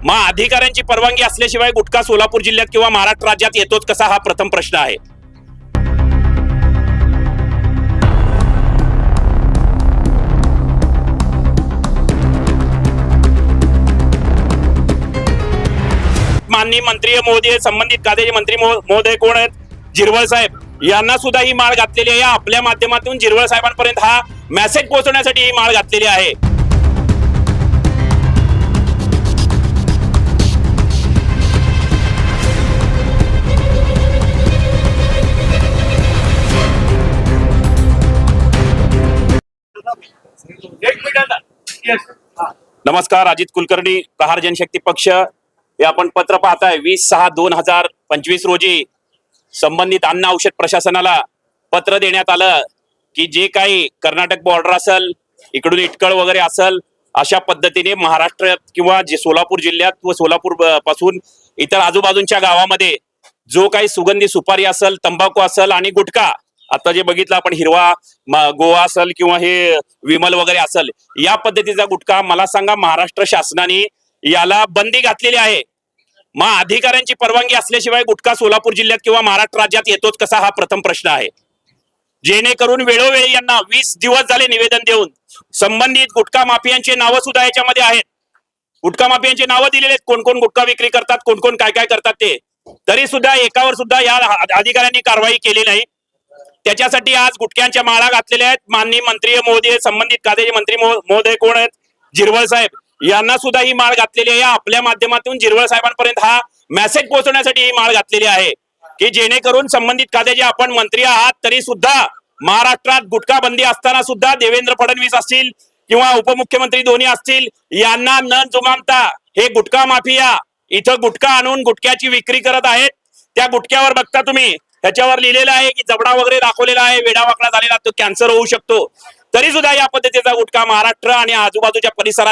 मग अधिकाऱ्यांची परवानगी असल्याशिवाय गुटखा सोलापूर जिल्ह्यात किंवा महाराष्ट्र राज्यात येतोच कसा, हा प्रथम प्रश्न आहे. माननीय मंत्री महोदय, संबंधित खात्याचे मंत्री महोदय कोण आहेत, जिरवळ साहेब, यांना सुद्धा ही माळ घातलेली आहे. आपल्या माध्यमातून जिरवळ साहेबांपर्यंत हा मेसेज पोहोचवण्यासाठी ही माळ घातलेली आहे. नमस्कार, अजित कुलकर्णी, प्रहार जनशक्ती पक्ष. हे आपण पत्र पाहताय 20/6/2025 रोजी संबंधित अन्न औषध प्रशासनाला पत्र देण्यात आलं की जे काही कर्नाटक बॉर्डर असेल, इकडून इटकळ वगैरे असेल, अशा पद्धतीने महाराष्ट्रात किंवा जे सोलापूर जिल्ह्यात व सोलापूर पासून इतर आजूबाजूच्या गावामध्ये जो काही सुगंधी सुपारी असेल, तंबाखू असेल आणि गुटखा, आता जे बघितलं आपण हिरवा गोवा असेल किंवा हे विमल वगैरे असेल, या पद्धतीचा गुटखा, मला सांगा महाराष्ट्र शासनाने याला बंदी घातलेली आहे. मग अधिकाऱ्यांची परवानगी असल्याशिवाय गुटखा सोलापूर जिल्ह्यात किंवा महाराष्ट्र राज्यात येतोच कसा, हा प्रथम प्रश्न आहे. जेणेकरून वेळोवेळी यांना 20 दिवस झाले निवेदन देऊन संबंधित गुटखा माफियांचे नावं सुद्धा याच्यामध्ये आहेत. गुटखा माफियांचे नावं दिलेले आहेत, कोण कोण गुटखा विक्री करतात, कोण कोण काय काय करतात ते. तरी सुद्धा एकावर सुद्धा या अधिकाऱ्यांनी कारवाई केली नाही. त्याच्यासाठी आज गुटख्यांच्या माळा घातलेल्या आहेत. माननीय मंत्री महोदय, संबंधित खात्याचे मंत्री महोदय कोण आहेत, जिरवळ साहेब, यांना सुद्धा ही माळ घातलेली आहे. आपल्या माध्यमातून जिरवळ साहेबांपर्यंत हा मेसेज पोहोचवण्यासाठी ही माळ घातलेली आहे की जेणेकरून संबंधित खात्याचे आपण मंत्री आहात तरी सुद्धा महाराष्ट्रात गुटखा बंदी असताना सुद्धा देवेंद्र फडणवीस असतील किंवा उपमुख्यमंत्री दोन्ही असतील, यांना न जुमानता हे गुटखा माफिया इथं गुटखा आणून गुटख्याची विक्री करत आहेत. त्या गुटख्यावर बघता तुम्ही, ह्याच्यावर लिहिलेलं आहे की जबडा वगैरे दाखवलेला आहे, वेडावाकडा झालेला, तो कॅन्सर होऊ शकतो. तरी सुद्धा या पद्धतीचा गुटखा महाराष्ट्र आणि आजूबाजूच्या परिसरात